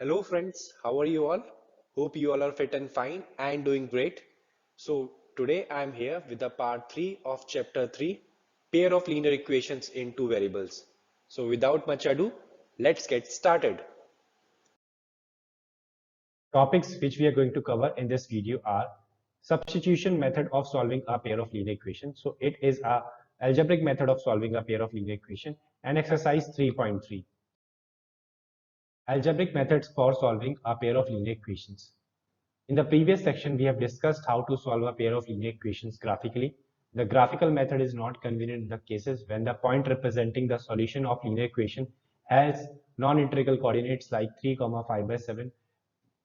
Hello friends, how are you all? Hope you all are fit and fine and doing great. So today I am here with the part 3 of chapter 3, pair of linear equations in two variables. So without much ado, let's get started. Topics which we are going to cover in this video are substitution method of solving a pair of linear equations. So it is a algebraic method of solving a pair of linear equation and exercise 3.3. Algebraic methods for solving a pair of linear equations. In the previous section, we have discussed how to solve a pair of linear equations graphically. The graphical method is not convenient in the cases when the point representing the solution of linear equation has non-integral coordinates like 3, 5 by 7,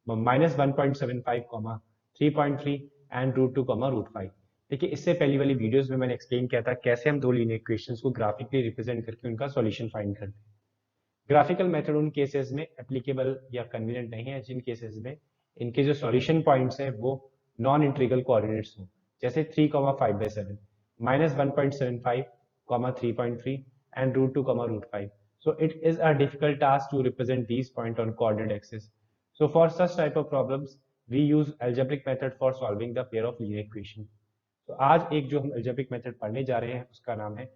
minus 1.75, 3.3 and root two root five. देखिए इससे पहली वाली videos में मैंने explain किया था कैसे हम दो लीनियर इक्वेशंस को ग्राफिकली रिप्रेजेंट करके उनका सॉल्यूशन फाइंड करते हैं। ग्राफिकल मेथड उन केसेस में एप्लीकेबल या कन्वीनियंट नहीं है जिन केसेस में इनके जो सॉल्यूशन पॉइंट्स हैं वो नॉन इंटीग्रल कोऑर्डिनेट्स हो, जैसे 3,5/7, -1.75, 3.3 and √2, √5. So it is a difficult task to represent these points on coordinate axis. So for such type of problems, we use algebraic method for solving the pair of linear equation. तो आज एक जो हम algebraic method पढ़ने जा रहे हैं उसका नाम है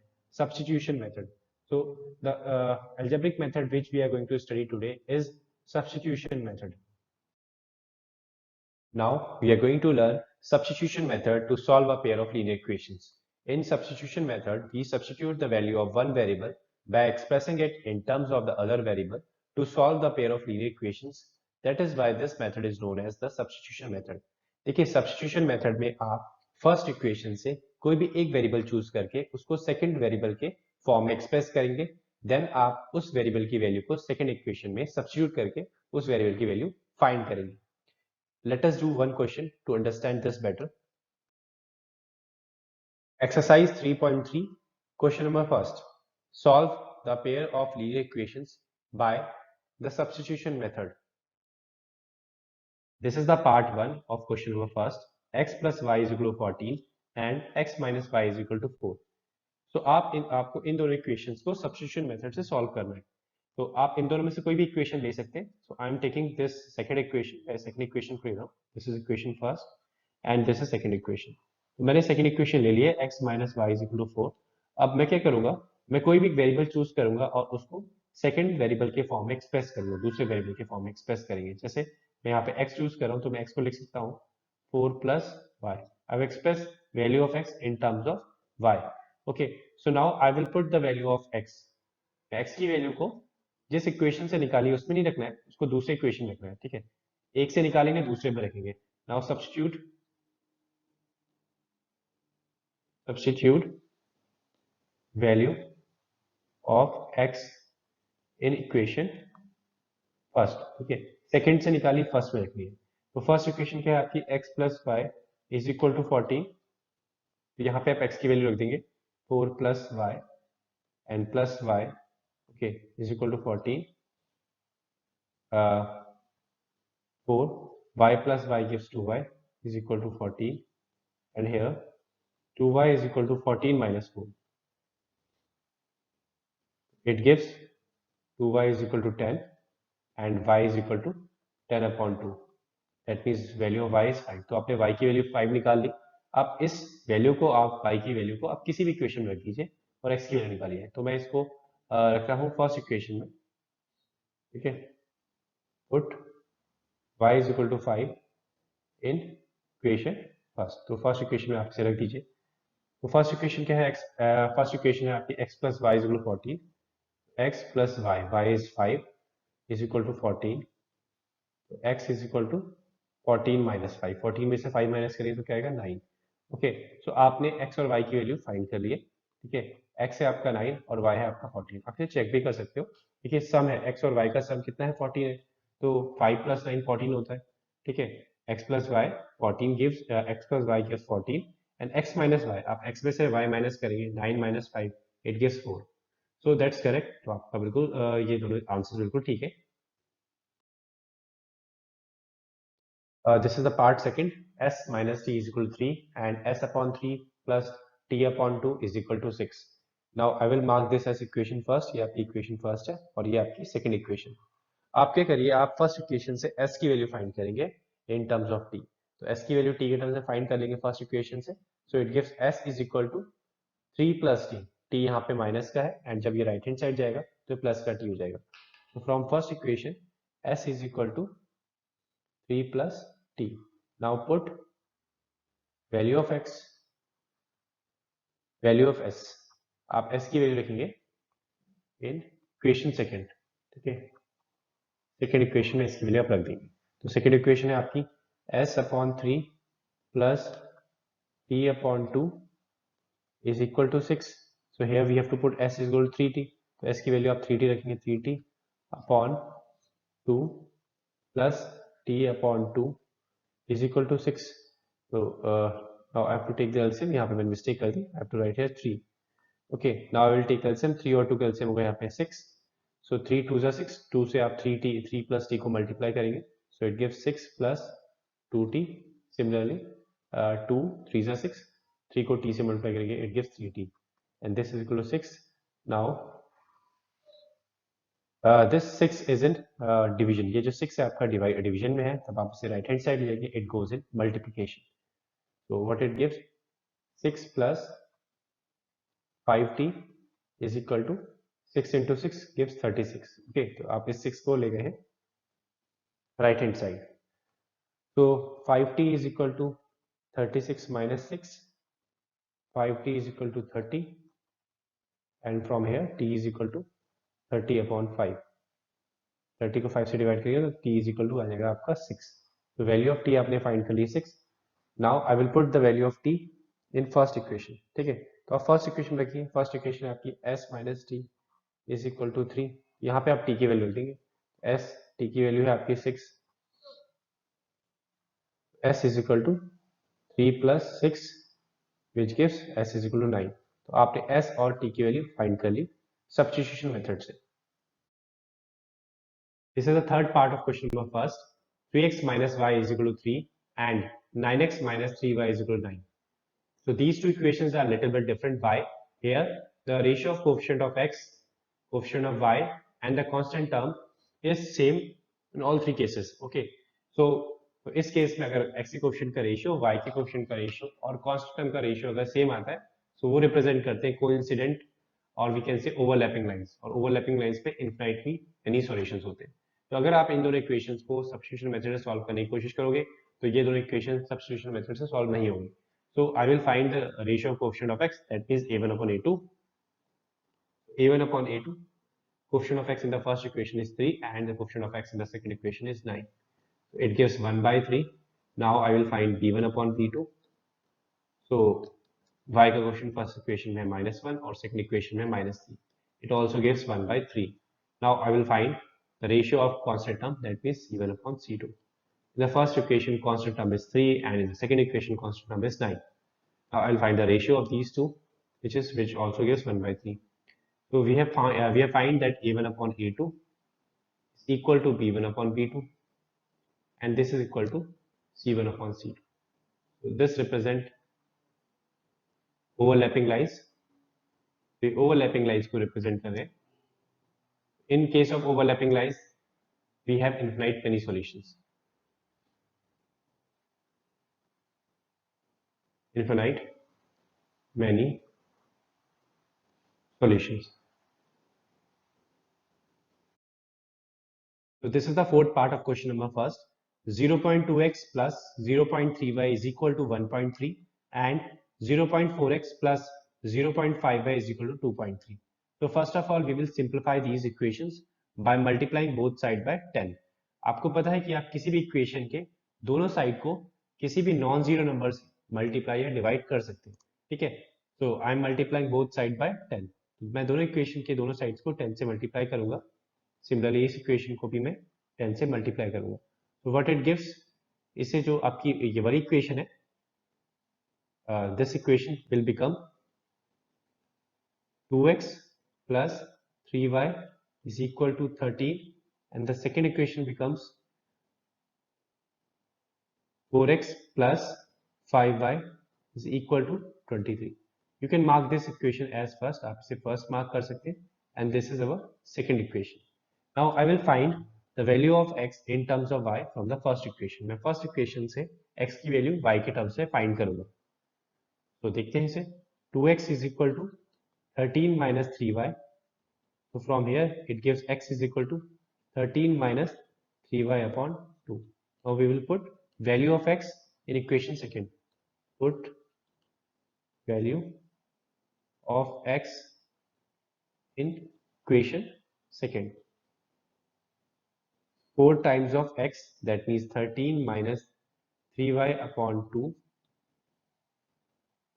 substitution method. So the algebraic method which we are going to study today is substitution method. Now we are going to learn substitution method to solve a pair of linear equations. In substitution method, we substitute the value of one variable by expressing it in terms of the other variable to solve the pair of linear equations. That is why this method is known as the substitution method. देखिए substitution method में आप first equation से कोई भी एक variable choose करके उसको second variable के फॉर्म में एक्सप्रेस करेंगे, देन आप उस वेरिएबल की वैल्यू को सेकंड इक्वेशन में सब्स्टिट्यूट करके उस वेरिएबल की वैल्यू फाइंड करेंगे। Let us do one question to understand this better. Exercise 3.3, question number first. Solve the pair of linear equations by the substitution method. This is the part 1 of question number first. X plus y is equal to 14 and x minus y is equal to 4. So आपको इन दोनों equations को substitution method से solve करना है। तो आप इन दोनों में से कोई भी इक्वेशन ले सकते हैं। So I am taking this second equation, second equation को ले रहा हूँ। This is equation first and this is second equation. तो मैंने सेकंड इक्वेशन ले लिया, x minus y is equal to 4। अब मैं क्या करूंगा, मैं कोई भी वेरिएबल चूज करूंगा और उसको सेकंड वेरिएबल के फॉर्म में एक्सप्रेस करूंगा, दूसरे वेरिएबल के फॉर्म में एक्सप्रेस करेंगे। जैसे मैं यहाँ पे x चूज कर रहा हूँ तो मैं x को लिख सकता हूँ 4 plus y. I express value of x in terms of y। Okay, so now I will put the value of x। x की वैल्यू को जिस इक्वेशन से निकाली उसमें नहीं रखना है, उसको दूसरे इक्वेशन में रखना है। ठीक है, एक से निकालेंगे दूसरे में रखेंगे। Now substitute value of x in equation first. ठीक है, सेकंड से निकाली फर्स्ट में रखनी है। तो फर्स्ट इक्वेशन क्या है आपकी, x plus y is equal to 14। तो यहाँ पे आप x की वैल्यू रख देंगे 4 plus y and plus y, okay, is equal to 14। 4 y plus y gives 2y is equal to 14, and here 2y is equal to 14 minus 4. It gives 2y is equal to 10 and y is equal to 10 upon 2. That means value of y is 5. तो आपने y की value 5 निकाल ली। अब इस value को आप y की value को आप किसी भी इक्वेशन में रख दीजिए और x की वैल्यू निकालिए। तो मैं इसको रख रहा हूँ फर्स्ट इक्वेशन में। ठीक है, put y is equal to 5 in equation first. तो फर्स्ट इक्वेशन में आप इसे रख दीजिए। तो फर्स्ट इक्वेशन क्या है, फर्स्ट इक्वेशन है आपकी x plus y is equal to 14। x plus y, y is 5 is equal to 14। तो x is equal to 14 minus 5। 14 में से 5 माइनस करिए तो क्या आएगा 9। ओके, सो आपने x और y की वैल्यू फाइंड कर लिए। ठीक है, x है आपका 9 और y है आपका 14। आप इसे चेक भी कर सकते हो। देखिए सम है, x और y का सम कितना है, 14 है। तो 5 प्लस 9 14 होता है। ठीक है, x plus y 14 gives x plus y gives 14 and x minus y, आप x में से y माइनस करेंगे 9 minus 5 it gives 4। So that's correct. तो आपका बिल्कुल ये दोनों आंसर बिल्कुल ठीक है। This is the part second. S minus t is equal to 3 and s upon 3 plus t upon 2 is equal to 6. Now I will mark this as equation first. ये आपकी equation first है और ये आपकी second equation. आप क्या करिए, आप फर्स्ट इक्वेशन से s की वैल्यू फाइंड करेंगे इन टर्म्स ऑफ t। तो s की वैल्यू t के टर्म्स में फाइंड कर लेंगे फर्स्ट इक्वेशन से। So it gives s is equal to 3 plus t. T यहाँ पे माइनस का है एंड जब ये राइट हैंड साइड जाएगा तो प्लस का टी हो जाएगा। तो from first equation s is equal to 3 plus t. Now put value of x, value of s। आप s की वैल्यू लिखेंगे इन इक्वेशन सेकंड, ठीक है। सेकंड इक्वेशन में इसकी वैल्यू आप रख देंगे। तो सेकंड इक्वेशन है आपकी s upon 3 plus t upon 2 is equal to 6. So here we have to put s is equal to 3t. तो s की वैल्यू आप 3t रखेंगे, 3t upon 2 plus t upon 2 is equal to 6. So now I have to take the LCM. यहाँ पे मैंने mistake कर दी, I have to write here 3. Okay, now I will take LCM. 3 और 2 का LCM होगा यहाँ पे 6. So 3 2 is 6. 2 से आप 3 plus t को multiply करेंगे. So it gives 6 plus 2t. Similarly, 2 3 is 6. 3 को t से multiply करेंगे, it gives 3t. And this is equal to 6. Now this 6 isn't division. ये जो 6 है आपका डिवीजन में है, तब आप इसे राइट हैंड साइड ले जाएंगे, it goes in multiplication. So what it gives, 6 plus 5t is equal to 6 into 6 gives 36. Okay, तो आप इस 6 को ले गए हैं राइट हैंड साइड। तो 5t is equal to 36 minus 6. 5t is equal to 30, and from here t is equal to 30 upon 5. 30 को 5 से डिवाइड करिए तो t is equal to आ जाएगा आपका 6. तो वैल्यू ऑफ t आपने फाइंड कर ली 6. Now I will put the value of t in first equation, ठीक है। तो आप फर्स्ट इक्वेशन रखिए, फर्स्ट इक्वेशन आपकी s minus t is equal to 3। यहाँ पे आप t की वैल्यू लिख देंगे, s t की वैल्यू है आपकी 6, s is equal to 3 plus 6 which gives s is equal to 9। तो आपने s और t की वैल्यू फाइंड कर ली सब्स्टिट्यूशन मेथड से। This is the third part of question number first. 3x minus y is equal to 3 and 9x minus 3y is equal to 9. So these two equations are a little bit different. Why? Here the ratio of coefficient of x, coefficient of y and the constant term is same in all three cases. Okay. So इस case में अगर x के coefficient का ratio, y के coefficient का ratio और constant term का ratio अगर सेम आता है, so वो रिप्रेजेंट करते हैं कोइंसिडेंट और we can say overlapping lines, और ओवरलैपिंग लाइंस पे इनफिनिटली एनी सॉल्यूशंस होते हैं। तो अगर आप इन दोनों इक्वेशंस को सब्स्टिट्यूशन मेथड से सॉल्व करने की कोशिश करोगे तो ये दोनों इक्वेशन सब्स्टिट्यूशन मेथड से सॉल्व नहीं होंगी। So I will find the ratio of coefficient of x, that is a1 upon a2. a1 upon a2, coefficient of x in the first equation is 3 and the coefficient of x in the second equation is 9. So it gives 1 by 3. Now I will find b1 upon b2. So y का coefficient first equation में -1 और second equation में -3. It also gives 1 by 3. Now I will find the ratio of constant term, that means c1 upon c2. In the first equation constant term is 3 and in the second equation constant term is 9. Now I'll find the ratio of these two, which also gives 1 by 3. So we have find that a1 upon a2 is equal to b1 upon b2, and this is equal to c1 upon c2. So this represent overlapping lines. The overlapping lines को represent कर रहे हैं. In case of overlapping lines, we have infinite many solutions. Infinite many solutions. So this is the fourth part of question number first. 0.2x plus 0.3y is equal to 1.3 and 0.4x plus 0.5y is equal to 2.3. So first of all, we will simplify these equations by multiplying both side by 10. आपको पता है कि आप किसी भी equation के दोनों side को किसी भी नॉन जीरो नंबर से मल्टीप्लाई या डिवाइड कर सकते हैं, ठीक है। तो I am multiplying both side by 10. मैं दोनों इक्वेशन के दोनों साइड्स को 10 से मल्टीप्लाई करूंगा। सिमिलरली इस इक्वेशन को भी मैं 10 से मल्टीप्लाई करूंगा। तो व्हाट इट गिव्स, इससे जो आपकी ये वाली इक्वेशन है, this equation will become 2x plus 3y is equal to 13 and the second equation becomes 4x plus 5y is equal to 23. You can mark this equation as first, आप इसे first mark कर सकते हैं, and this is our second equation. Now I will find the value of x in terms of y from the first equation. मैं first equation से x की value y के term से फाइंड करूंगा. तो देखते हैं इसे. 2x is equal to 13 minus 3y. So from here it gives x is equal to 13 minus 3y upon 2. Now we will put value of x in equation second. Put value of x in equation second. 4 times of x, that means 13 minus 3y upon 2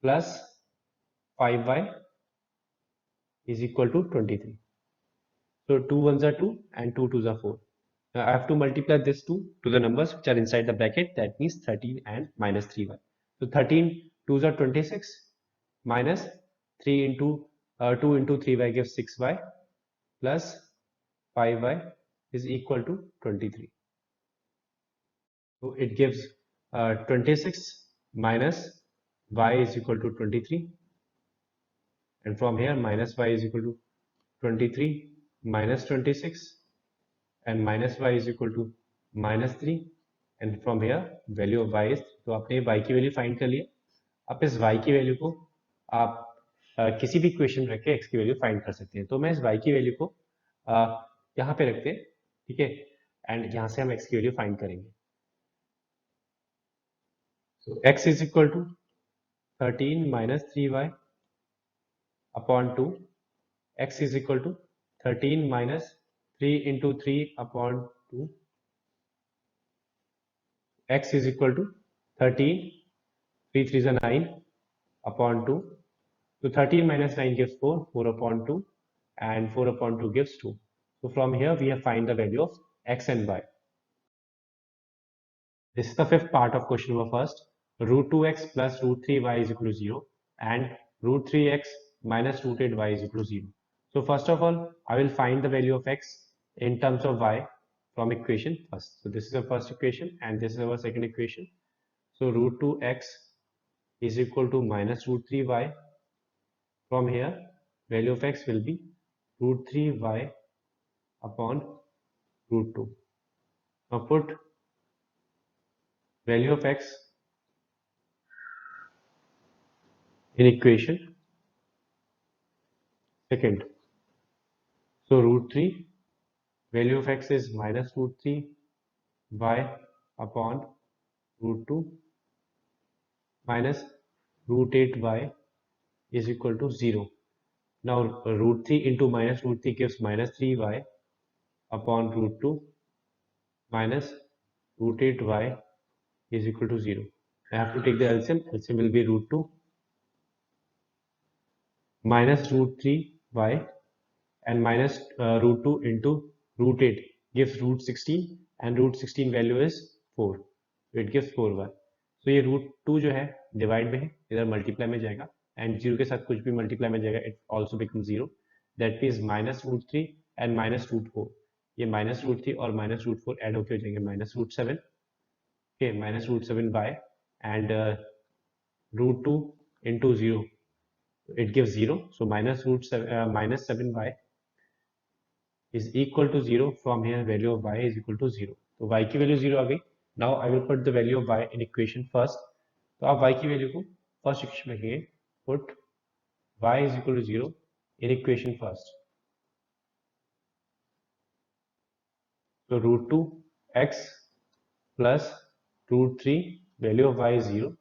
plus 5y is equal to 23. So 2 ones are 2 and 2 twos are 4. Now I have to multiply this 2 to the numbers which are inside the bracket, that means 13 and minus 3y. So 13 twos are 26 minus 3 into 2 into 3y gives 6y plus 5y is equal to 23. So it gives 26 minus y is equal to 23, and from here minus y is equal to 23 minus 26, and minus y is equal to minus 3, and from here value of y is. तो आपने y की value find कर लिया. अब इस y की value को आप किसी भी इक्वेशन रख के x की वैल्यू फाइंड कर सकते हैं. तो मैं इस y की वैल्यू को यहाँ पे रखते हैं, ठीक है, एंड यहाँ से हम x की वैल्यू फाइंड करेंगे. So x is equal to 13 minus 3y upon 2. X is equal to 13 minus 3 into 3 upon 2. X is equal to 13, 3 3s are 9 upon 2. So 13 minus 9 gives 4, 4 upon 2, and 4 upon 2 gives 2. So from here we have find the value of x and y. This is the fifth part of question number first. Root 2x plus root 3y is equal to 0 and root 3x minus root 8y is equal to 0. So first of all, I will find the value of x in terms of y from equation first. So this is the first equation and this is our second equation. So root 2x is equal to minus root 3y. From here, value of x will be root 3y upon root 2. Now put value of x in equation second. So root 3, value of x is minus root 3 y upon root 2 minus root 8 y is equal to 0. Now root 3 into minus root 3 gives minus 3y upon root 2 minus root 8 y is equal to 0. I have to take the LCM. LCM will be root 2 minus root 3 y and minus root 2 into root 8 gives root 16 and root 16 value is 4. So it gives 4y. So ये root 2 जो है divide में है, इधर multiply में जाएगा and 0 के साथ कुछ भी मल्टीप्लाई में जाएगा, it also become 0. That means minus root 3 and minus root 4. ये माइनस रूट 3 और माइनस रूट 4 ऐड होकर हो जाएंगे minus root 7. Okay, minus root 7 by and root 2 into 0, it gives 0. So minus 7y is equal to 0. From here value of y is equal to 0. तो y की value 0 आ गई. Now I will put the value of y in equation first. तो आप y की value को first equation में रखेंगे. Put y is equal to 0 in equation first. So root 2 x plus root 3, value of y is 0,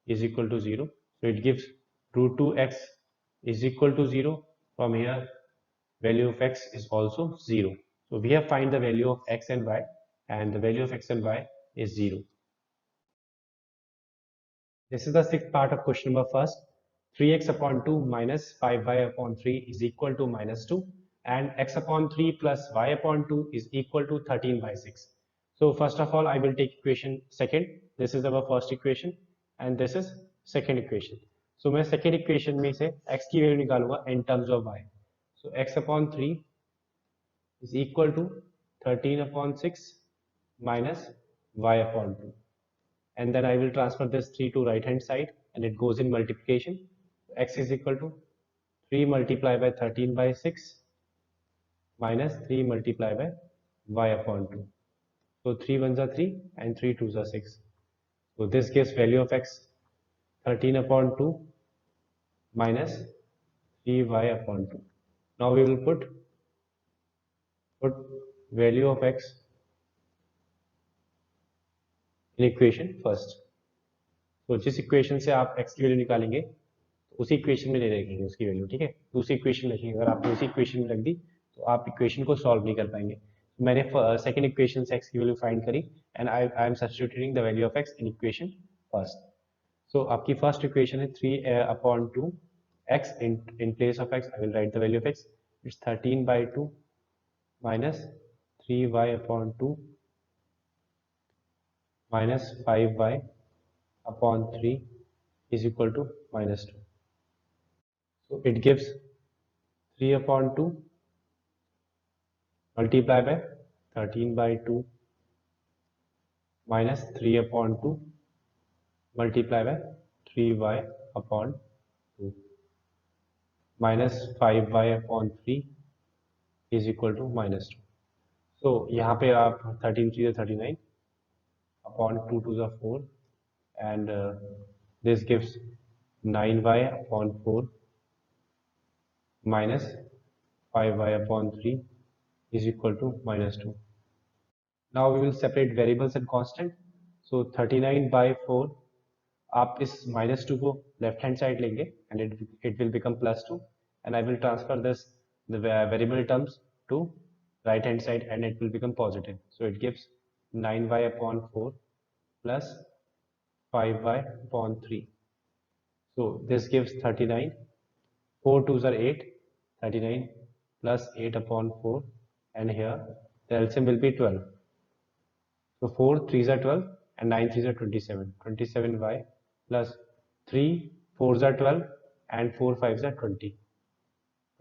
is equal to 0. So it gives root 2x is equal to 0. From here value of x is also 0. So we have find the value of x and y, and the value of x and y is 0. This is the sixth part of question number first. 3x upon 2 minus 5y upon 3 is equal to minus 2, and x upon 3 plus y upon 2 is equal to 13 by 6. So first of all I will take equation second. This is our first equation and this is second equation. So मैं second equation में से x की value निकालूंगा in terms of y. So x upon 3 is equal to 13 upon 6 minus y upon 2. And then I will transfer this 3 to right hand side and it goes in multiplication. X is equal to 3 multiplied by 13 by 6 minus 3 multiplied by y upon 2. So 3 1s are 3 and 3 2s are 6. So this gives value of x 13 upon 2 minus 3y upon 2. Now we will put value of x in equation first. तो जिस equation से आप x की value निकालेंगे तो उसी equation में ले रखेंगे उसकी वैल्यू, ठीक है। दूसरी इक्वेशन रखेंगे, अगर आपने उसी इक्वेशन में रख दी तो आप इक्वेशन को सॉल्व नहीं कर पाएंगे। मैंने सेकंड इक्वेशन से x की वैल्यू फाइंड करी and I am substituting the value of x in equation first. So आपकी फर्स्ट इक्वेशन है 3 upon 2 x in place of x I will write the value of x. It's 13 by 2 minus 3y upon 2 minus 5y upon 3 is equal to minus 2. So it gives 3 upon 2 multiply by 13 by 2 minus 3 upon 2 multiply by 3y upon 2 minus 5y upon 3 is equal to minus 2. So यहाँ पे आप 13 3 39 upon 2 to the 4 and this gives 9y upon 4 minus 5y upon 3 is equal to minus 2. Now we will separate variables and constant. So 39 by 4 आप इस minus 2 को left hand side लेंगे and it will become plus 2 and I will transfer this the variable terms to right hand side and it will become positive. So it gives 9y upon 4 plus 5y upon 3. So this gives 39. 4 2s are 8. 39 plus 8 upon 4 and here the LCM will be 12. So 4 3s are 12 and 9 3s are 27. 27y plus 3 4s are 12 and 4 5s are 20.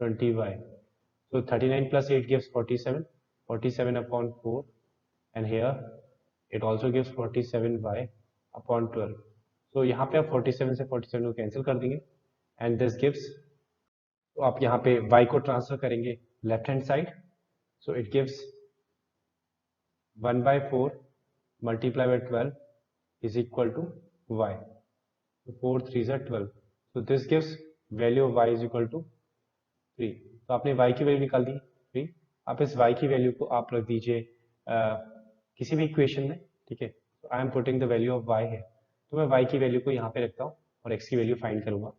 20y. So 39 plus 8 gives 47. 47 upon 4 and here it also gives 47y upon 12. So यहाँ पे आप 47 से 47 को cancel कर देंगे and this gives, तो आप यहाँ पे y को ट्रांसफर करेंगे left hand side, so it gives 1 by 4 multiplied by 12 is equal to y. So 4 3s are 12. So this gives value of y is equal to 3. तो आपने y की value निकाल दी 3. आप इस y की वैल्यू को आप रख दीजिए किसी भी इक्वेशन में, ठीक है। तो I am putting the value of y है, तो मैं y की वैल्यू को यहाँ पे रखता हूँ और x की वैल्यू फाइंड करूंगा।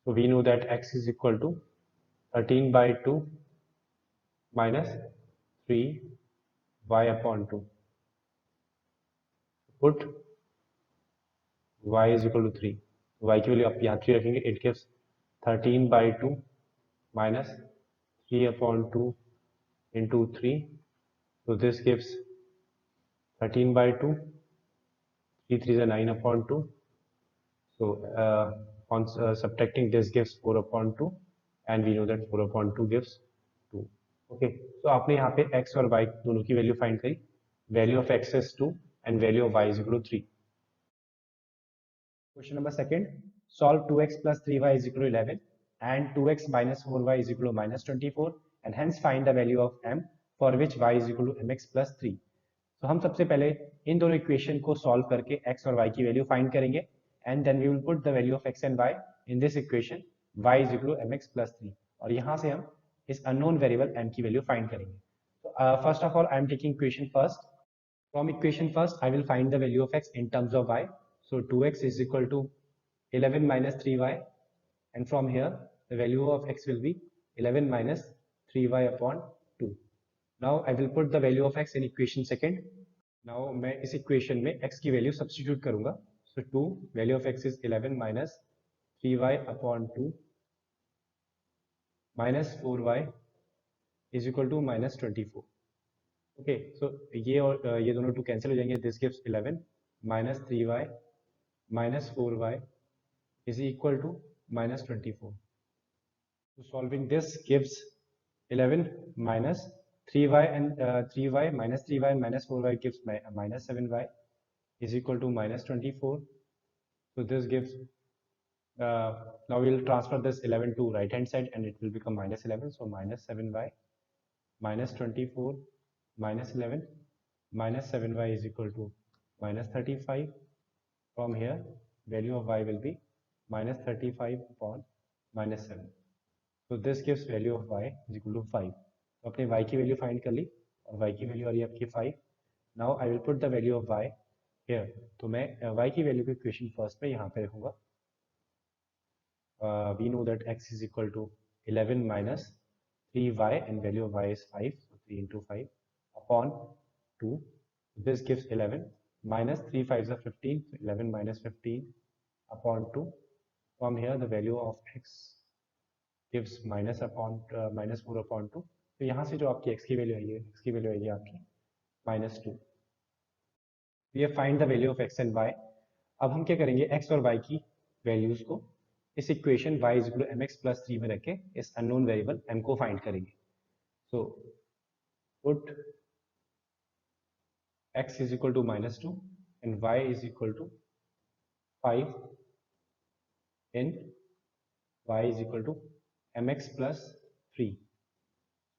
So we know that x is equal to 13 by 2 minus 3y upon 2. Put y is equal to 3. y की वैल्यू आप यहाँ 3 रखेंगे, it gives 13 by 2 minus 3 upon 2 into 3. So this gives 13 by 2. 3 3 is 9 upon 2. So on subtracting this gives 4 upon 2 and we know that 4 upon 2 gives 2. Okay, so आपने यहाँ पे x और y दोनों की वैल्यू फाइंड करी। Value of x is 2 and value of y is equal to 3. Question number second, solve 2x plus 3y is equal to 11 and 2x minus 4y is equal to minus 24 and hence find the value of m for which y is equal to mx plus 3. तो हम सबसे पहले इन दोनों equation को solve करके x और y की value find करेंगे and then we will put the value of x and y in this equation y is equal to mx plus 3 और यहाँ से हम इस unknown variable m की वैल्यू फाइंड करेंगे। तो first of all I am taking equation first. From equation first I will find the value of x in terms of y. So 2x is equal to 11 minus 3y and from here the value of x will be 11 minus 3y upon 2. Now I will put the value of x in equation second. Now मैं इस equation में x की value substitute करूँगा. So 2 value of x is 11 minus 3y upon 2 minus 4y is equal to minus 24. Okay, so ये और ये दोनों 2 cancel हो जाएंगे. This gives 11 minus 3y minus 4y is equal to minus 24. So solving this gives 11 minus 3y and 3y minus 3y minus 4y gives minus 7y is equal to minus 24. So this gives now we will transfer this 11 to right hand side and it will become minus 11, so minus 7y -24 -11 -7y is equal to -35. From here, value of y will be -35 upon -7. So this gives value of y is equal to 5. तो अपने y की value find कर ली और y की value आ रही है आपकी 5. Now I will put the value of y here. तो मैं y की वैल्यू को इक्वेशन फर्स्ट में यहाँ पे रखूंगा. We know that x is equal to 11 minus 3y and value of y is 5. So 3 into 5 upon 2. This gives 11 minus 3 5s are 15. So 11 minus 15 upon 2. From here the value of x gives minus 4 upon 2. तो यहाँ से जो आपकी x की value आई है, x की value आएगी आपकी -2. We have find the value of x and y. अब हम क्या करेंगे, x और y की वैल्यूज को इस equation y is equal to mx plus 3 में रख के इस अननोन वेरिएबल m को फाइंड करेंगे. So put x is equal to -2 and y is equal to 5 in y is equal to mx plus 3.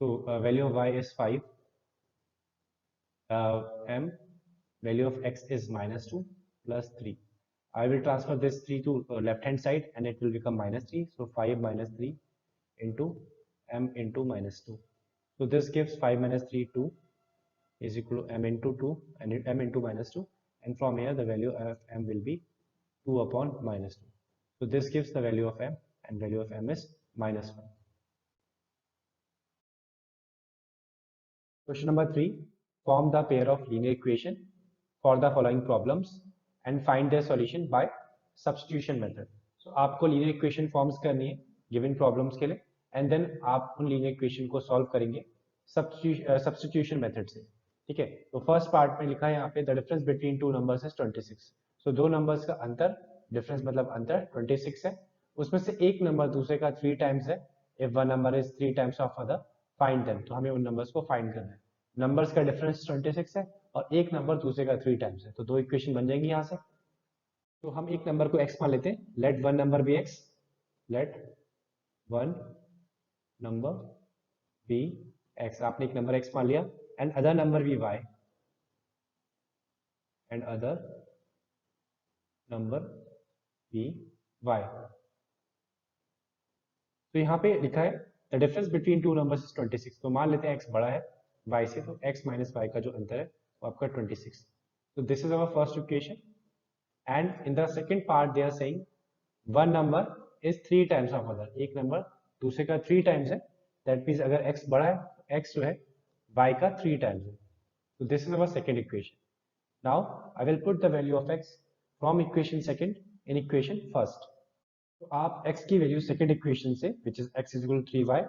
So value of y is 5. M value of x is -2 plus 3. I will transfer this 3 to left hand side and it will become -3. So 5 minus 3 into m into -2. So this gives 5 minus 3 2 is equal to m into 2 and m into -2, and from here the value of m will be 2 upon -2. So this gives the value of m and value of m is -1. Question number 3. Form the pair of linear equation for the following problems and find their solution by substitution method. So आपको linear equation forms करनी है given problems के लिए, and then आप उन linear equation को solve करेंगे substitution method से. ठीक है, तो फर्स्ट पार्ट में लिखा है यहाँ पे the difference between two numbers is 26. सो दो नंबर्स का अंतर, डिफरेंस मतलब अंतर 26 है. उसमें से एक नंबर दूसरे का 3 टाइम्स है. If one number is 3 times of other, find them. तो हमें उन नंबर्स को फाइंड करना है. नंबर्स का डिफरेंस 26 है और एक नंबर दूसरे का 3 टाइम्स है, तो दो इक्वेशन बन जाएंगी यहाँ से. तो हम एक नंबर को x मान लेते हैं. Let one number be x, let one number be x. आपने एक नंबर x मान लिया and other number be y and other number be y. तो यहाँ पे लिखा है the difference between two numbers is 26. तो मान लेते हैं x बड़ा है y से, तो x माइनस y का जो अंतर है वो आपका 26. तो this is our first equation and in the second part they are saying one number is 3 times of other. एक नंबर दूसरे का 3 टाइम्स है. दैट मीन्स अगर x बड़ा है तो x जो है y का 3 टाइम्स है. So this is our second equation. Now I will put the value of x from equation second in equation first. तो आप x की वैल्यू सेकंड इक्वेशन से which is x is equal to 3y,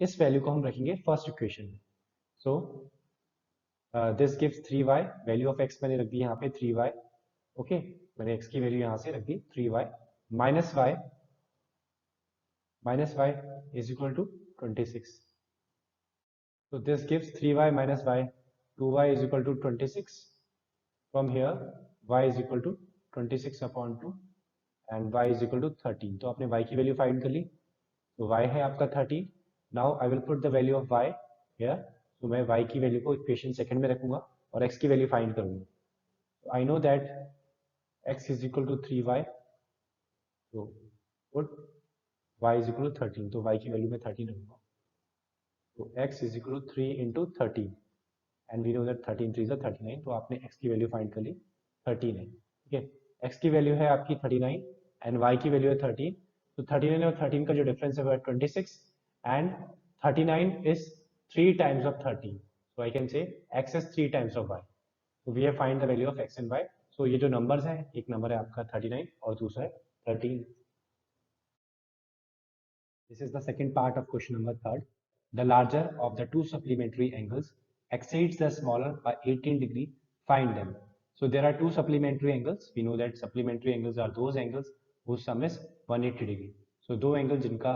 इस value को हम रखेंगे first equation में. So this gives 3y. Value of x मैंने रख दी यहाँ पे 3y. ओके, मैंने x की वैल्यू यहाँ से रख दी 3y minus y is equal to 26. So this gives 3y minus y. 2y is equal to 26. From here y is equal to 26 upon 2 and y is equal to 13. तो आपने y की value find कर ली. तो y है आपका 13. Now I will put the value of y here. तो मैं y की वैल्यू को इक्वेशन सेकंड में रखूंगा और x की वैल्यू फाइंड करूंगा. So I know that x is equal to 3y. So put y is equal to 13. तो y की वैल्यू में 13 रखूंगा. तो x is equal to 3 into 13. And we know that 13 3 is 39. तो आपने x की वैल्यू फाइंड कर ली 39. ठीक है, x की वैल्यू है आपकी 39 एंड y की वैल्यू है 13. तो 39 और 13 का जो डिफरेंस है वो है 26 and 39 is 3 times of 13. So I can say x is 3 times of y. तो we have find the value of x and y. सो ये जो नंबर्स हैं, एक नंबर है आपका 39 और दूसरा है 13. This is the second part of question number 3. The larger of the two supplementary angles exceeds the smaller by 18 degree. Find them. So there are two supplementary angles. We know that supplementary angles are those angles whose sum is 180 degree. So दो angle जिनका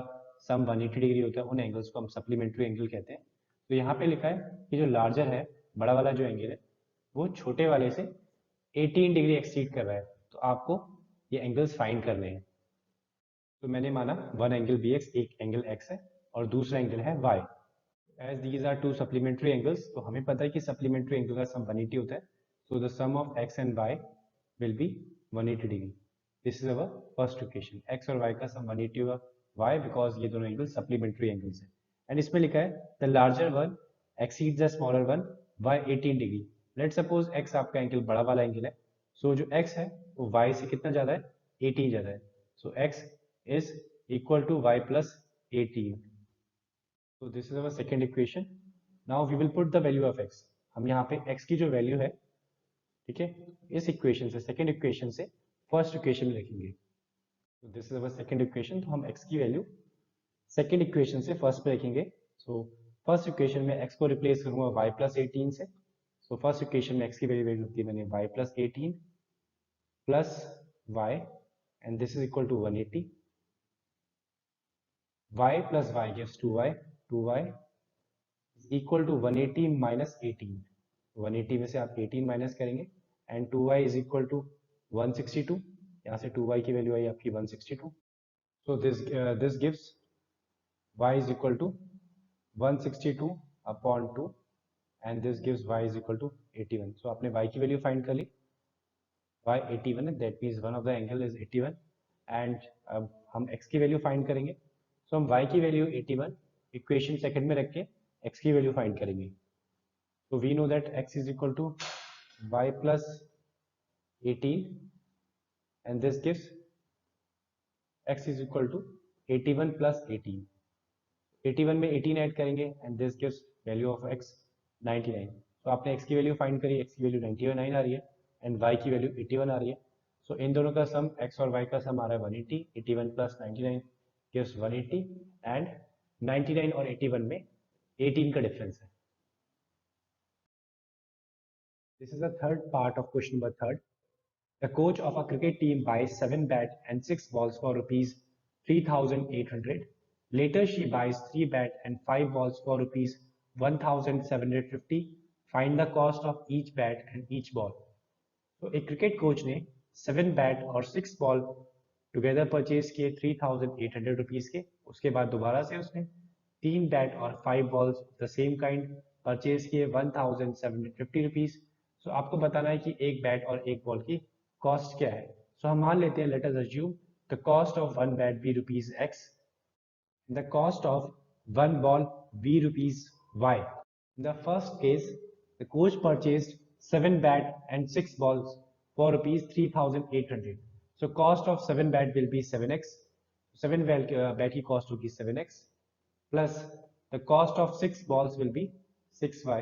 सम 180 degree होता है, उन angles को हम supplementary angle कहते हैं. तो यहाँ पे लिखा है कि जो लार्जर है, बड़ा वाला जो एंगल है, वो छोटे वाले से 18 डिग्री एक्सीड कर रहा है. तो आपको ये एंगल्स फाइंड करने हैं. तो मैंने माना वन एंगल बी एक्स, एक एंगल एक्स है और दूसरा एंगल है Y. As these are two supplementary angles, तो हमें पता है कि supplementary angle का sum 180 होता है. So the sum of x and y will be 180 degree. This is our first equation. x और y का sum 180 होगा. Why? Because ये दोनों angles supplementary angles हैं. And इसमें लिखा है the larger one exceeds the smaller one by 18 degree. Let's suppose x आपका एंगल बड़ा वाला एंगल है. So जो x है वो y से कितना ज़्यादा है? 18 ज़्यादा है. So x is equal to y plus 18. So this is our second equation. Now we will put the value of x. हम यहाँ पे x की जो वैल्यू है, ठीक है, इस इक्वेशन से, सेकेंड इक्वेशन से फर्स्ट इक्वेशन में लिखेंगे. तो this is our second equation. तो हम x की वैल्यू सेकेंड इक्वेशन से फर्स्ट पे रखेंगे. सो फर्स्ट इक्वेशन में x को रिप्लेस करूंगा y प्लस 18 से. सो फर्स्ट इक्वेशन में x की वैल्यू होती है मैंने y plus 18 plus y and this is equal to 180. y plus y gives 2y. 2y is equal to 180 minus 18. 180 में से आप 18 माइनस करेंगे and 2y is equal to 162. यहाँ से 2y की वैल्यू आई आपकी 162. So this gives y is equal to 162 upon 2 and this gives y is equal to 81. So आपने y की वैल्यू फाइंड कर ली. y 81 है, that means one of the angle is 81 and अब हम x की value find करेंगे. So हम y की वैल्यू 81 इक्वेशन सेकंड में रख के x की वैल्यू फाइंड करेंगे. So we know that x is equal to y plus 18 and this gives x is equal to 81 plus 18. 81 में 18 ऐड करेंगे and this gives value of x 99. तो आपने x की वैल्यू फाइंड करी, x की value 99 आ रही है and y की वैल्यू 81 आ रही है. सो इन दोनों का सम x और y का सम आ रहा है 180. 81 plus 99 gives 180 and 99 और 81 में 18 का डिफरेंस है. This is the third part of question number 3. The coach of a cricket team buys 7 bats and 6 balls for rupees 3,800. Later she buys 3 bats and 5 balls for rupees 1,750. Find the cost of each bat and each ball. तो एक cricket coach ने 7 bat और 6 ball together purchase किए 3,800 rupees के. उसके बाद दोबारा से उसने 3 बैट और 5 balls the same kind purchase किए 1,750 रुपीज. सो आपको बताना है कि एक बैट और एक बॉल की कॉस्ट क्या है. सो हम मान लेते हैं, let us assume the cost of one bat be rupees x, the cost of one ball be rupees y. In the first case, the coach purchased 7 bat and 6 balls for rupees 3,800. So cost of 7 bat will be 7x. 7 bat की cost होगी 7x plus the cost of 6 balls will be 6y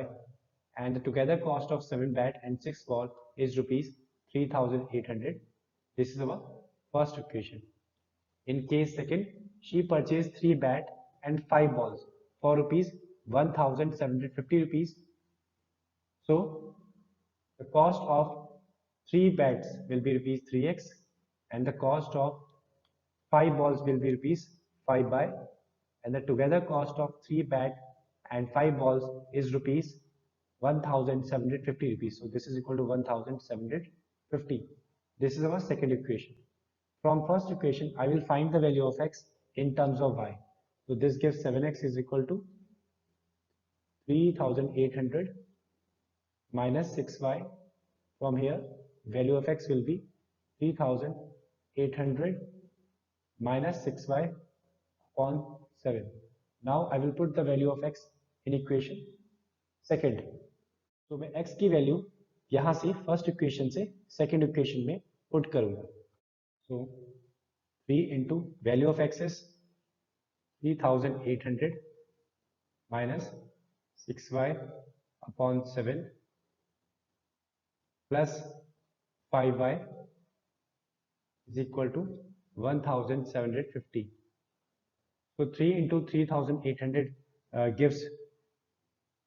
and the together cost of 7 bat and 6 ball is rupees 3,800. This is our first equation. In case second, she purchased 3 bat and 5 balls for rupees 1,750 rupees. So the cost of 3 bats will be rupees 3x and the cost of 5 balls will be rupees 5 by and the together cost of 3 bat and 5 balls is rupees 1,750 rupees. So this is equal to 1,750. This is our second equation. From first equation, I will find the value of x in terms of y. So this gives 7x is equal to 3,800 minus 6y. From here, value of x will be 3,800 minus 6y upon 7. Now I will put the value of x in equation second. तो मैं x की value यहाँ से first equation से second equation में put करूंगा. So 3 into value of x is 3,800 minus 6y upon 7 plus 5y is equal to 1,750. So 3 into 3,800 gives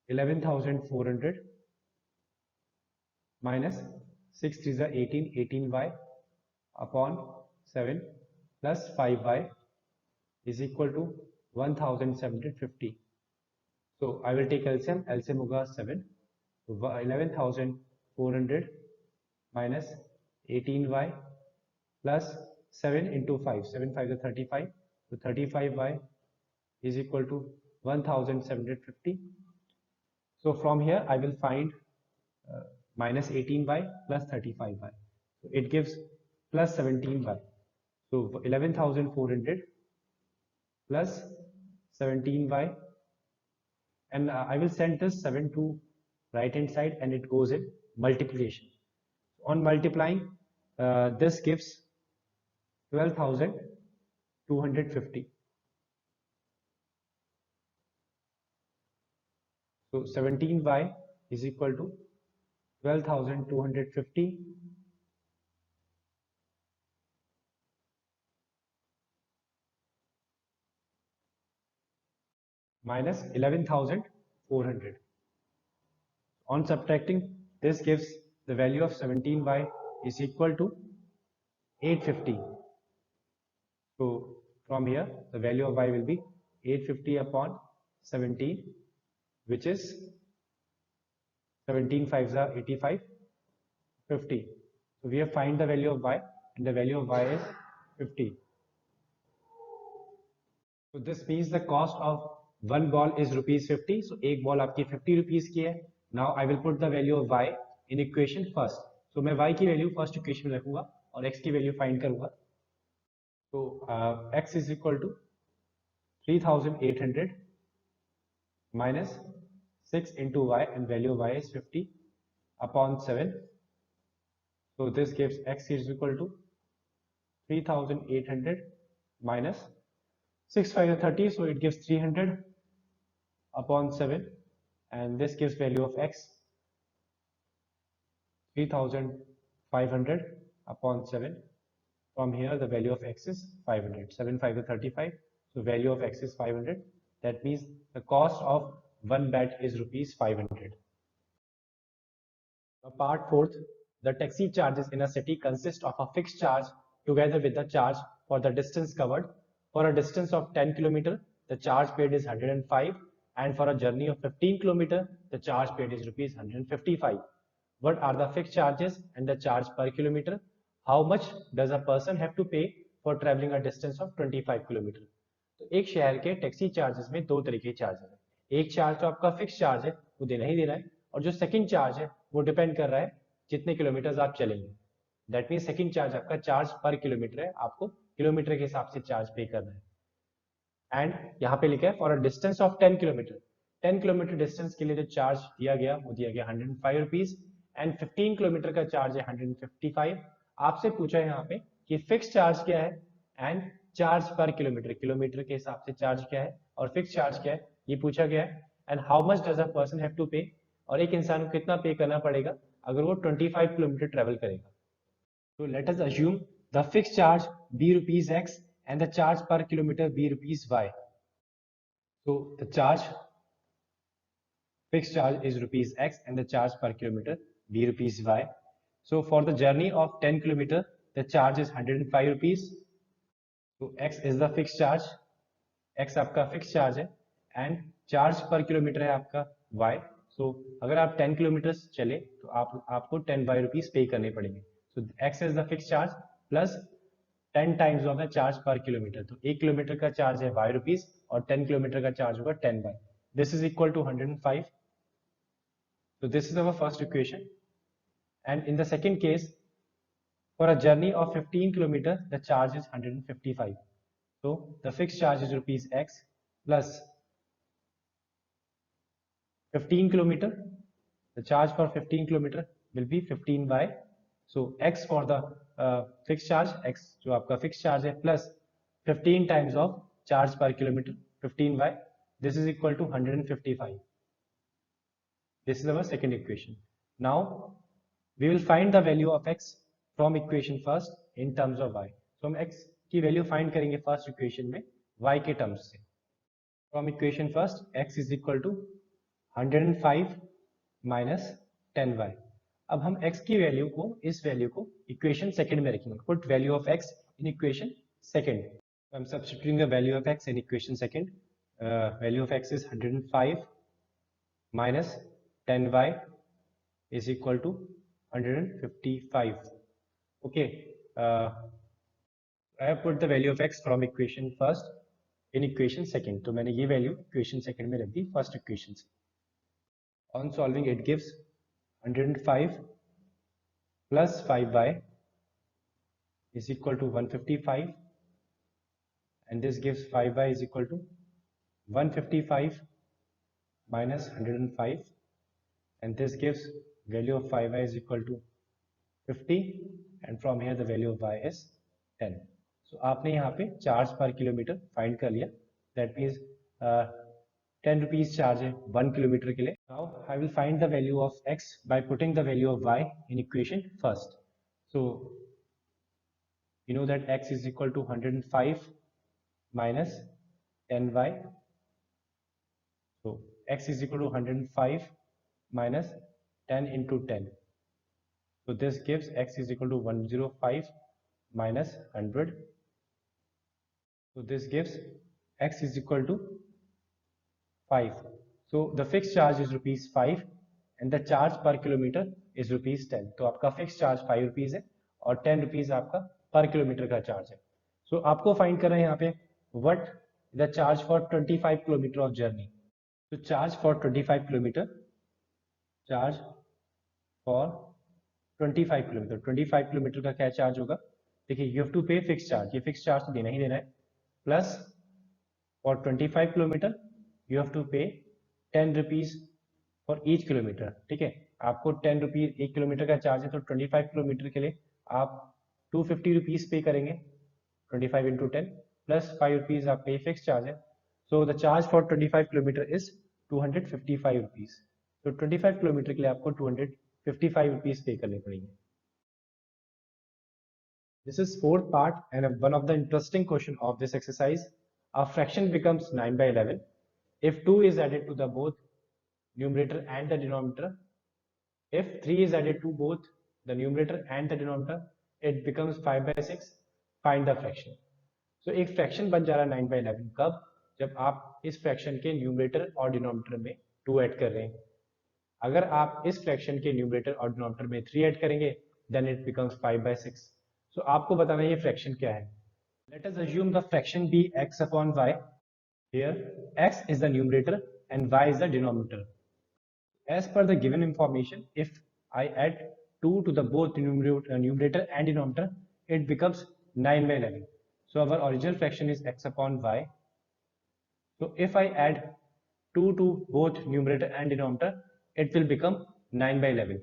11,400 minus 6 3 is 18, 18y upon 7 plus 5y is equal to 1,750. So I will take LCM. LCM होगा 7. So 11,400 minus 18y plus 7 into 5. 7 5 is 35. So 35y is equal to 1750. So from here I will find minus 18y plus 35y. So it gives plus 17y. So 11,400 plus 17y, and I will send this 7 to right hand side and it goes in multiplication. On multiplying, this gives 12,250. So 17y is equal to 12,250 minus 11,400. On subtracting, this gives the value of 17y is equal to 850. So from here, the value of y will be 850 upon 17, which is 17 5s are 85, 50. So we have find the value of y, and the value of y is 50. So this means the cost of one ball is rupees 50. So एक ball आपकी 50 rupees की है. Now I will put the value of y in equation first. So मैं y की value first equation में रखूंगा और x की value find करूंगा. So x is equal to 3,800 minus 6 into y, and value of y is 50 upon 7. So this gives x is equal to 3,800 minus 6 5 are 30, so it gives 300 upon 7, and this gives value of x 3,500 upon 7. From here the value of x is 500. 7 5 are 35, so value of x is 500. That means the cost of one bet is rupees 500. Part 4th, the taxi charges in a city consist of a fixed charge together with the charge for the distance covered. For a distance of 10 km, the charge paid is 105, and for a journey of 15 km, the charge paid is rupees 155. What are the fixed charges and the charge per kilometer? How much does a person have to pay for traveling a distance of 25 km? तो एक शहर के taxi charges में दो तरह के charge है. एक चार्ज तो आपका फिक्स चार्ज है, वो देना ही देना है, और जो सेकंड चार्ज है वो डिपेंड कर रहा है जितने किलोमीटर आप चलेंगे. दैट मीन सेकंड चार्ज आपका चार्ज पर किलोमीटर है, आपको किलोमीटर के हिसाब से चार्ज पे करना है. एंड यहाँ पे लिखा है for a distance of 10 kilometre. 10 kilometre distance के लिए जो चार्ज दिया गया वो दिया गया 105 रुपीज, एंड 15 किलोमीटर का चार्ज है 155. आपसे पूछा है यहाँ पे कि फिक्स चार्ज क्या है एंड चार्ज पर किलोमीटर, किलोमीटर के हिसाब से चार्ज क्या है और फिक्स चार्ज क्या है, ये पूछा गया है. And how much does a person have to pay, और एक इंसान को कितना पे करना पड़ेगा अगर वो 25 किलोमीटर ट्रेवल करेगा. तो let us assume the fix charge be rupees x and the charge per kilometer be rupees y. So the fixed charge is rupees x and the charge per kilometer be rupees y. So for the journey of 10 kilometer, the charge is 105 rupees. So x is the fixed charge, x आपका fixed charge है, and charge per kilometer है आपका y. So अगर आप 10 kilometre चले तो आपको 10 y rupees पे करने पड़ेंगे. So x is the fixed charge plus 10 times of the charge पर किलोमीटर. तो 1 किलोमीटर का चार्ज है y रुपीज और 10 किलोमीटर का चार्ज होगा 10 y. This is equal to 105. So this is our first equation. And in the second case, for a journey of 15 kilometer, the charge is 155. So the fixed charge is rupees x plus 15 kilometer. The charge for 15 kilometer will be 15y. So x for the fixed charge, x जो आपका fixed charge है plus 15 times of charge per kilometer 15y. This is equal to 155. This is our second equation. Now we will find the value of x from equation first in terms of y. So हम x की value find करेंगे first equation में y के terms से. From equation first, x is equal to 105 minus 10y. अब हम x की value को, इस वैल्यू को इक्वेशन सेकंड में रखेंगे. Put value of x in equation second. So I'm substituting the value of x in equation second. Value of x is 105 minus 10y is equal to 155. Okay. I have put the value of x from equation first. In equation second. तो मैंने ये value equation second में रख the first equation से। On solving it gives 105 plus 5y is equal to 155, and this gives 5y is equal to 155 minus 105, and this gives value of 5y is equal to 50, and from here the value of y is 10. So आपने यहाँ पे charge पर kilometre find कर लिया, that means 10 rupees charge है 1 kilometre के लिए. Now I will find the value of x by putting the value of y in equation first. So you know that x is equal to 105 minus 10y. So x is equal to 105 minus 10 into 10. So this gives x is equal to 105 minus 100. So this gives x is equal to 5. So the fixed charge is rupees 5 and the charge per kilometer is rupees 10. तो आपका fixed charge 5 rupees है और 10 rupees आपका per kilometer का charge है. So आपको find करना है यहाँ पे what the charge for 25 kilometer of journey. So charge for 25 kilometer, charge for 25 kilometre, 25 kilometre का क्या चार्ज होगा? देखिए you have to pay fix charge, ये फिक्स चार्ज तो देना ही देना है, plus for 25 kilometre you have to pay 10 rupees for each kilometre. ठीक है, आपको 10 रुपीज 1 किलोमीटर का चार्ज है, तो 25 किलोमीटर के लिए आप 250 रुपीज पे करेंगे, 25 इंटू 10 प्लस 5 रुपीज आप पे फिक्स चार्ज है. So the charge for 25 kilometre is 255 rupees. तो 25 किलोमीटर के लिए आपको 255 rupees पे करने पड़ेंगे. This is fourth part and one of the interesting question of this exercise. A fraction becomes 9 by 11 if 2 is added to the both numerator and the denominator. If 3 is added to both the numerator and the denominator, it becomes 5 by 6. Find the fraction. So एक fraction बन जा रहा है 9 by 11 कब? जब आप इस fraction के numerator और denominator में 2 ऐड कर रहे हैं. अगर आप इस फ्रैक्शन के न्यूमरेटर और डिनोमिनेटर में 3 ऐड करेंगे then it becomes 5 by 6. So आपको बताना है ये फ्रैक्शन क्या है. Let us assume the fraction be x upon y. Here x is the numerator and y is the denominator. As per the given information if I add 2 to the both numerator and denominator, it becomes 9 by 11. So our original fraction is x upon y. So if I add 2 to both numerator and denominator, it will become 9 by 11.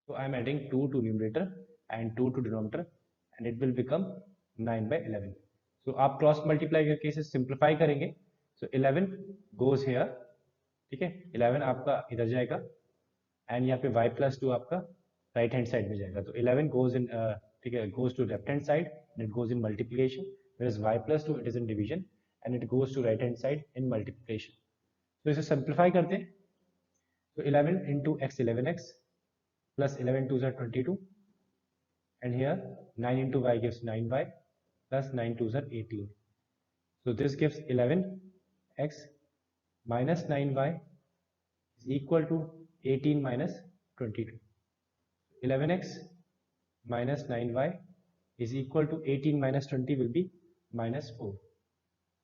So I am adding 2 to numerator and 2 to denominator and it will become 9 by 11. So आप cross multiply करके इसे simplify करेंगे. So 11 goes here. ठीक है, 11 आपका इधर जाएगा and यहाँ पे y plus 2 आपका राइट हैंड साइड में जाएगा. तो 11 goes in ठीक है goes to left hand side and it goes in multiplication, whereas y plus 2 it is in division and it goes to right hand side in multiplication. तो इसे simplify करते हैं. So 11 into x 11x plus 11 2s are 22 and here 9 into y gives 9y plus 9 2s are 18. So this gives 11x minus 9y is equal to 18 minus 22. 11x minus 9y is equal to 18 minus 20 will be minus 4.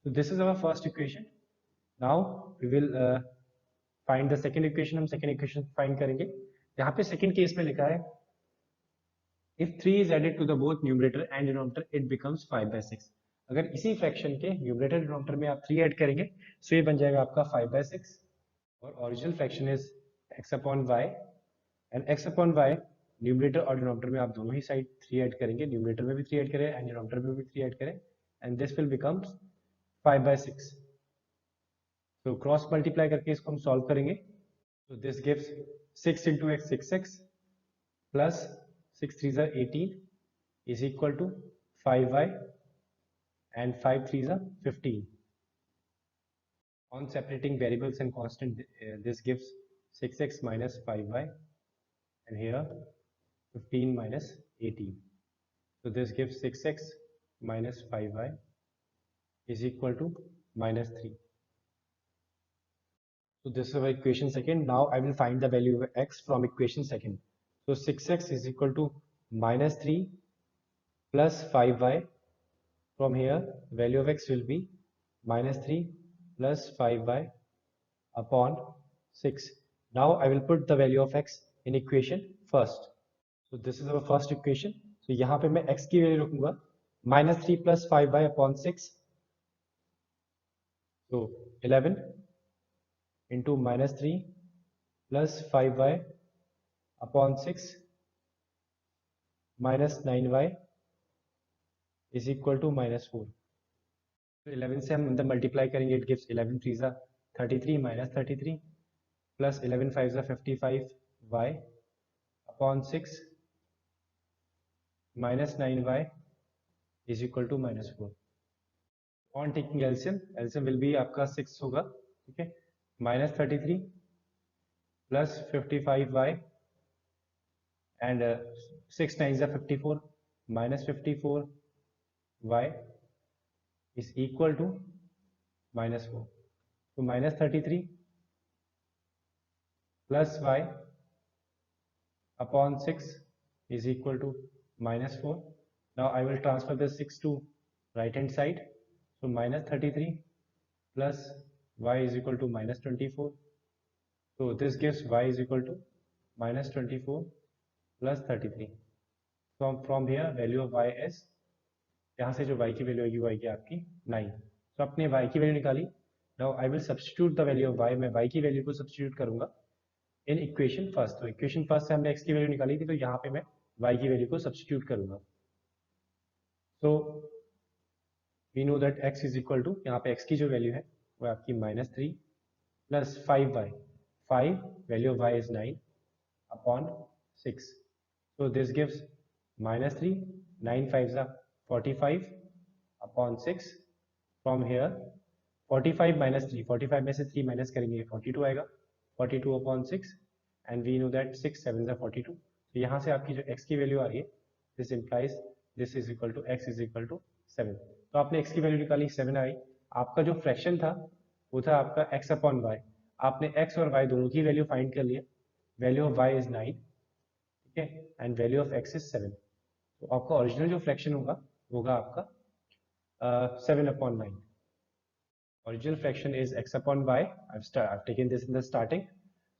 So this is our first equation. Now we will find the second equation. हम second equation find करेंगे. यहाँ पे second case में लिखा है if 3 is added to the both numerator and denominator it becomes 5 by 6. अगर इसी fraction के न्यूमरेटर डिनोमिनेटर में आप 3 ऐड करेंगे सो ये बन जाएगा आपका 5 by 6. और original fraction is x upon y and x upon y numerator और डिनोमिनेटर में आप दोनों ही साइड 3 ऐड करेंगे, न्यूमरेटर में भी 3 ऐड करें एंड डिनोमिनेटर में भी 3 ऐड करें and this will becomes 5 by 6. तो क्रॉस मल्टीप्लाई करके इसको हम सॉल्व करेंगे. तो this gives 6 into x 6x plus 6 3s are 18 is equal to 5y and 5 3s are 15. On separating variables and constant, this gives 6x minus 5y and here 15 minus 18. So this gives 6x minus 5y is equal to minus 3. So this is our equation second. Now I will find the value of x from equation second. So 6x is equal to minus 3 plus 5y. From here value of x will be -3 plus 5y upon 6. Now I will put the value of x in equation first. So this is our first equation. So यहाँ पे मैं x की value रखूंगा -3 plus 5y upon 6. So 11 into -3 plus 5y upon 6 minus 9y is equal to -4. तो 11 से हम अंदर multiply करेंगे, इट गिव्स 11 3 ज़ा 33 minus 33 plus 11 5 ज़ा 55y upon 6 minus 9y is equal to -4. On taking LCM will be आपका 6 होगा, ठीक है, -33 plus 55y and 6 9 ज़ा 54 minus 54y is equal to -4. So -33 plus y upon 6 is equal to -4. Now I will transfer this 6 to right hand side. So -33 plus y is equal to -24. So this gives y is equal to -24 plus 33. From here value of y is, यहाँ से जो y की value आएगी y की आपकी 9. तो आपने y की वैल्यू निकाली. Now I will substitute the value of y. मैं y की वैल्यू को सब्स्टिट्यूट करूंगा इन इक्वेशन फर्स्ट. तो इक्वेशन फर्स्ट से हमने x की वैल्यू निकाली थी, तो यहाँ पे मैं y की वैल्यू को सब्स्टिट्यूट करूंगा. तो we know that x is equal to, यहाँ पे x की जो वैल्यू है वो आपकी -3 plus 5y. 5 value of y is 9 upon 6. So this gives -3, 9 5 ज़ा 45 upon 6. From here 45 minus 3, 45 में से 3 माइनस करेंगे 42 आएगा, 42 upon 6 and we know that 6 7 ज़ा 42. तो यहाँ से आपकी जो x की वैल्यू आ रही है, this implies this is equal to x is equal to 7. तो आपने x की वैल्यू निकाली, 7 आई. आपका जो फ्रैक्शन था वो था आपका x upon y. आपने x और y दोनों की वैल्यू फाइंड कर लिया. वैल्यू ऑफ y इज 9, ठीक है, and value of x is 7. तो आपका ओरिजिनल जो फ्रैक्शन होगा आपका 7 upon 9. Original fraction is x upon y. I've taken this in the starting.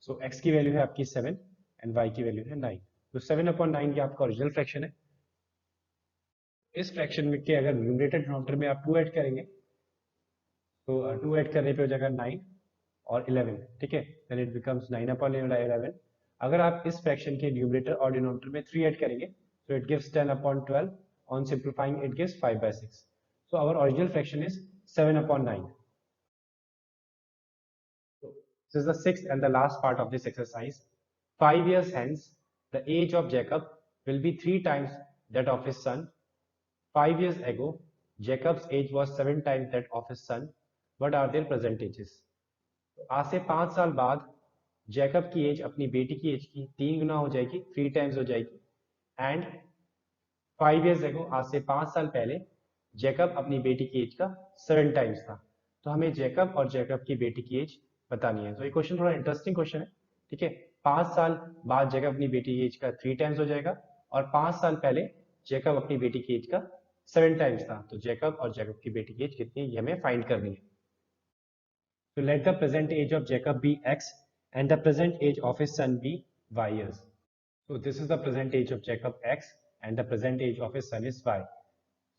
So x की वैल्यू है आपकी 7 and y की वैल्यू है 9. तो 7 upon 9 ये आपका ओरिजिनल फ्रैक्शन है. इस फ्रैक्शन में के अगर न्यूमरेटर डिनोमिनेटर में आप 2 ऐड करेंगे तो 2 ऐड करने पे हो जाएगा 9 और 11, ठीक है, देन इट बिकम्स 9 upon 11. अगर आप इस फ्रैक्शन के न्यूमरेटर और डिनोमिनेटर में 3 ऐड करेंगे तो it gives 10 upon 12. On simplifying it gives 5/6. So our original fraction is 7 upon 9. So this is the sixth and the last part of this exercise. 5 years hence, the age of Jacob will be 3 times that of his son. 5 years ago, Jacob's age was 7 times that of his son. What are their present ages? तो आज से 5 साल बाद Jacob की as अपनी बेटी की as की 3 गुना हो जाएगी, 3 टाइम्स हो जाएगी. एंड 5 years ago, आज से 5 साल पहले जैकब अपनी बेटी की एज का 7 टाइम्स था. तो हमें जैकब और जैकब की बेटी की एज बतानी है. तो ये क्वेश्चन थोड़ा इंटरेस्टिंग क्वेश्चन है, ठीक है. 5 साल बाद जैकब अपनी बेटी की एज का 3 टाइम्स हो जाएगा और 5 साल पहले जैकब अपनी बेटी की एज का 7 टाइम्स था. तो जैकब और जैकब की बेटी की एज कितनी है ये हमें फाइंड करनी है. So let the present age of Jacob be x and the present age of his son be y years. So this is the present age of Jacob x and the present age of his son is y.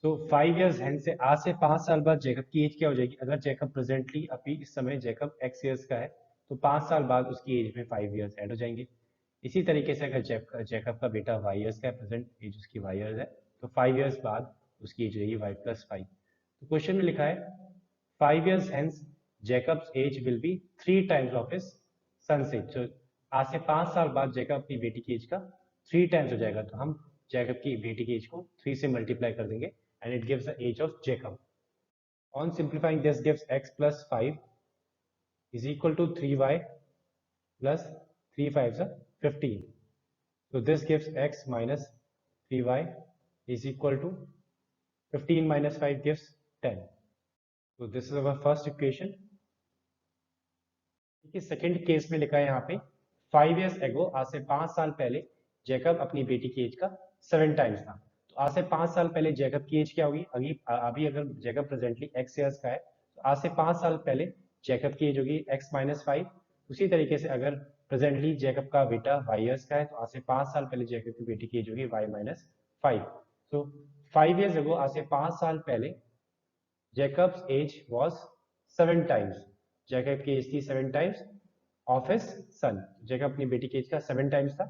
So 5 years hence से आज से 5 साल बाद Jacob की as क्या हो जाएगी. अगर जैकब प्रेजेंटली अभी इस समय जैकब x years का है तो 5 साल बाद उसकी एज में 5 years ऐड हो जाएंगे. इसी तरीके से अगर जैकब का बेटा y years का है, प्रेजेंट एज उसकी y years है, तो 5 years बाद उसकी एज रहेगी y plus 5. तो क्वेश्चन में लिखा है 5 years hence Jacob's age will be 3 times of his son's age. So आज से 5 साल बाद जैकब अपनी बेटी की एज का 3 टाइम्स हो जाएगा. तो हम जैकब की बेटी की एज को 3 से मल्टीप्लाई कर देंगे and it gives the age of Jacob. On simplifying, this gives x plus 5 is equal to 3y plus 3 5s are 15. So this gives x minus 3y is equal to 15 minus 5 gives 10. So this is our first equation. Second case में लिखा है यहाँ पे 5 years ago, आज से 5 साल पहले Jacob अपनी बेटी की एज का 7 टाइम्स था. तो आज से 5 साल पहले जैकब की एज क्या होगी. अभी अगर जैकब प्रेजेंटली x years का है तो आज से 5 साल पहले जैकब की एज होगी x-5। उसी तरीके से अगर प्रेजेंटली जैकब का बेटा y ईयर्स का है तो आज से 5 साल पहले जैकब की बेटी की एज होगी y-5। सो 5 years ago, आज से 5 साल पहले Jacob's age was 7 times. Jacob की एज थी 7 times of his son. Jacob अपनी बेटी की एज का 7 times था।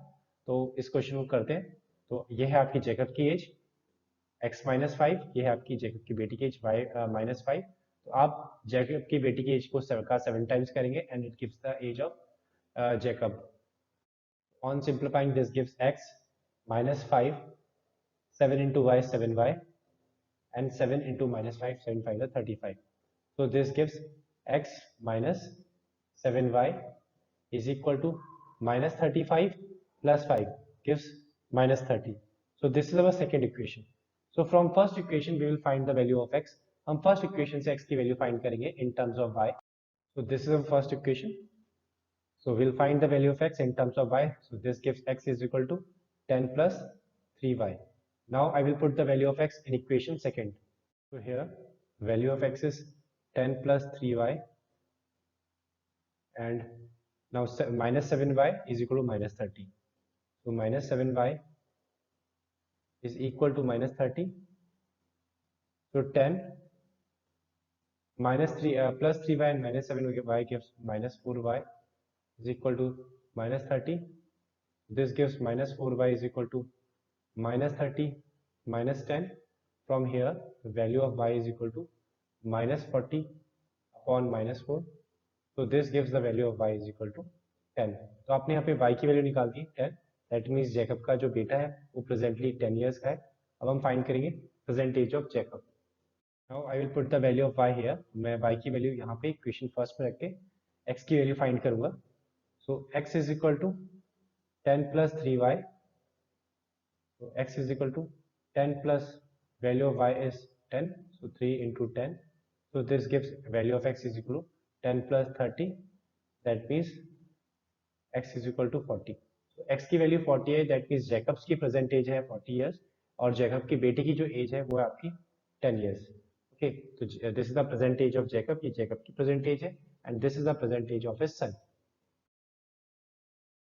तो इस क्वेश्चन को करते हैं। तो ये है आपकी जैकब की एज x-5, ये है आपकी जैकब की बेटी की एज y-5। तो आप जैकब की बेटी की एज को 7 times करेंगे and it gives the age of Jacob. On simplifying this gives x-5, 7 into y 7y, and 7 into -5, 7 5 is 35. So this gives x minus 7y is equal to minus 35 plus 5 gives minus 30. So this is our second equation. So from first equation we will find the value of x. हम first equation से x की value find करेंगे in terms of y. So this is our first equation. So we'll find the value of x in terms of y. So this gives x is equal to 10 plus 3y. Now I will put the value of x in equation second. So here value of x is 10 plus 3y, and now minus 7y is equal to minus 30. So minus 7y is equal to minus 30. So 10 minus 3 plus 3y and minus 7y gives minus 4y is equal to minus 30. This gives minus 4y is equal to minus 30 minus 10. From here the value of y is equal to minus 40 upon minus 4. So this gives the value of y is equal to 10. तो आपने यहाँ पे y की value निकाल दी 10. That means Jacob का जो बेटा है वो प्रेजेंटली 10 years का है। अब हम फाइंड करेंगे present age of Jacob. Now I will put the value of y here. मैं y की वैल्यू यहाँ पे इक्वेशन फर्स्ट में रख के x की वैल्यू फाइंड करूंगा। So x is equal to 10 plus 3y. So x is equal to 10 plus value of y is 10. So 3 into 10. So this gives value of x is equal to 10 plus 30. That means x is equal to 40. So x की value 40 है। That means Jacobs की present as है 40 years और Jacob की बेटी की जो as है वो है आपकी 10 years. Okay, तो this is the present age of Jacob. ये जैकब की प्रेजेंट एज है and this is the present age of his son.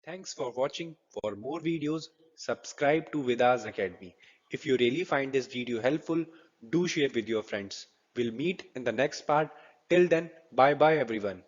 Thanks for watching. For more videos, subscribe to Vidas Academy. If you really find this video helpful, do share with your friends. We'll meet in the next part. Till then, bye bye everyone.